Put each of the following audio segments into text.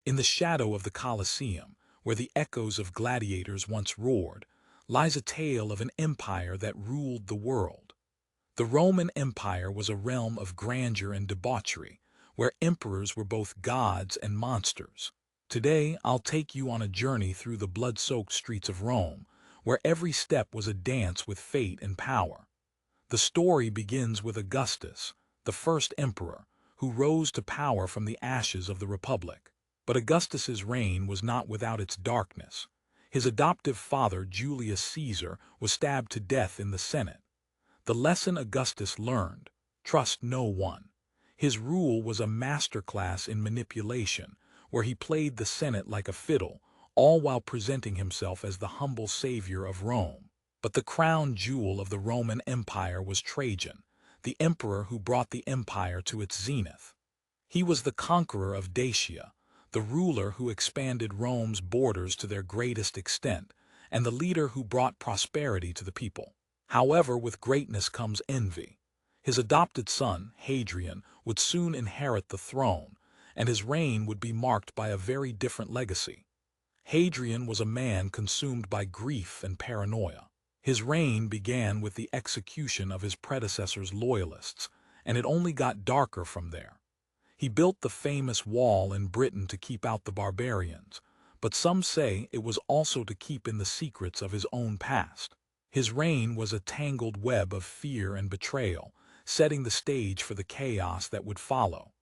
In the shadow of the Colosseum, where the echoes of gladiators once roared, lies a tale of an empire that ruled the world. The Roman Empire was a realm of grandeur and debauchery, where emperors were both gods and monsters. Today, I'll take you on a journey through the blood-soaked streets of Rome, where every step was a dance with fate and power. The story begins with Augustus, the first emperor, who rose to power from the ashes of the Republic. But Augustus's reign was not without its darkness. His adoptive father, Julius Caesar, was stabbed to death in the Senate. The lesson Augustus learned: trust no one. His rule was a masterclass in manipulation, where he played the Senate like a fiddle, all while presenting himself as the humble savior of Rome. But the crown jewel of the Roman Empire was Trajan, the emperor who brought the empire to its zenith. He was the conqueror of Dacia, the ruler who expanded Rome's borders to their greatest extent, and the leader who brought prosperity to the people. However, with greatness comes envy. His adopted son, Hadrian, would soon inherit the throne, and his reign would be marked by a very different legacy. Hadrian was a man consumed by grief and paranoia. His reign began with the execution of his predecessor's loyalists, and it only got darker from there. He built the famous wall in Britain to keep out the barbarians, but some say it was also to keep in the secrets of his own past. His reign was a tangled web of fear and betrayal, setting the stage for the chaos that would follow.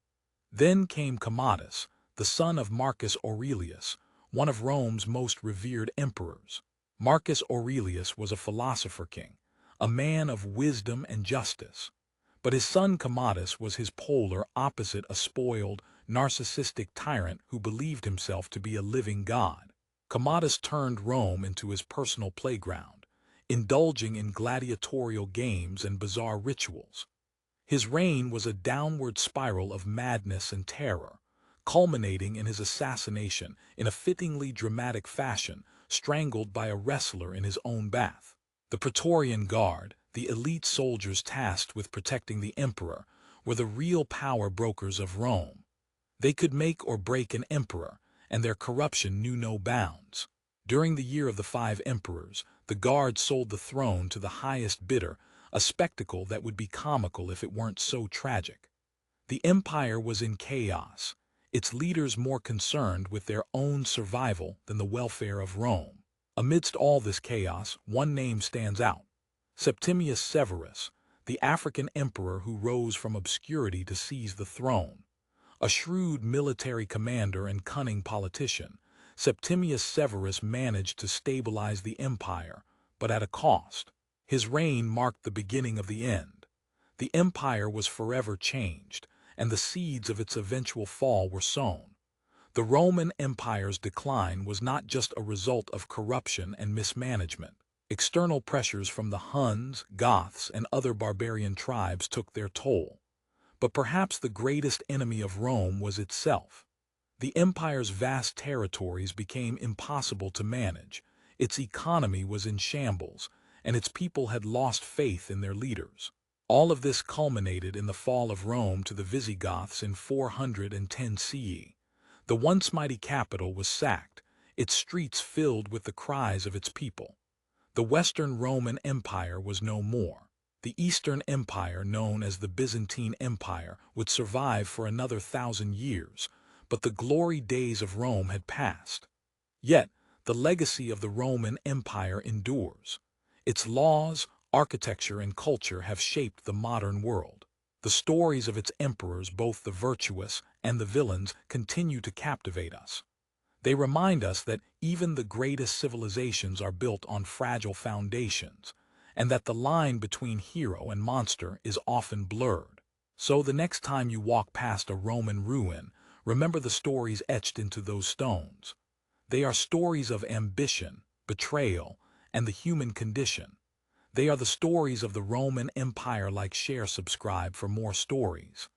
Then came Commodus, the son of Marcus Aurelius, one of Rome's most revered emperors. Marcus Aurelius was a philosopher king, a man of wisdom and justice. But his son Commodus was his polar opposite, a spoiled, narcissistic tyrant who believed himself to be a living god. Commodus turned Rome into his personal playground, indulging in gladiatorial games and bizarre rituals. His reign was a downward spiral of madness and terror, culminating in his assassination in a fittingly dramatic fashion, strangled by a wrestler in his own bath. The Praetorian Guard, the elite soldiers tasked with protecting the emperor, were the real power brokers of Rome. They could make or break an emperor, and their corruption knew no bounds. During the year of the 5 emperors, the Guard sold the throne to the highest bidder, a spectacle that would be comical if it weren't so tragic. The empire was in chaos, its leaders more concerned with their own survival than the welfare of Rome. Amidst all this chaos, one name stands out: Septimius Severus, the African emperor who rose from obscurity to seize the throne. A shrewd military commander and cunning politician, Septimius Severus managed to stabilize the empire, but at a cost. His reign marked the beginning of the end. The empire was forever changed, and the seeds of its eventual fall were sown. The Roman Empire's decline was not just a result of corruption and mismanagement. External pressures from the Huns, Goths, and other barbarian tribes took their toll. But perhaps the greatest enemy of Rome was itself. The empire's vast territories became impossible to manage, its economy was in shambles, and its people had lost faith in their leaders. All of this culminated in the fall of Rome to the Visigoths in 410 CE. The once mighty capital was sacked, its streets filled with the cries of its people. The Western Roman Empire was no more. The Eastern Empire, known as the Byzantine Empire, would survive for another 1,000 years, but the glory days of Rome had passed. Yet, the legacy of the Roman Empire endures. Its laws, architecture, and culture have shaped the modern world. The stories of its emperors, both the virtuous and the villains, continue to captivate us. They remind us that even the greatest civilizations are built on fragile foundations, and that the line between hero and monster is often blurred. So the next time you walk past a Roman ruin, remember the stories etched into those stones. They are stories of ambition, betrayal, and the human condition. They are the stories of the Roman Empire. Like, share, subscribe for more stories.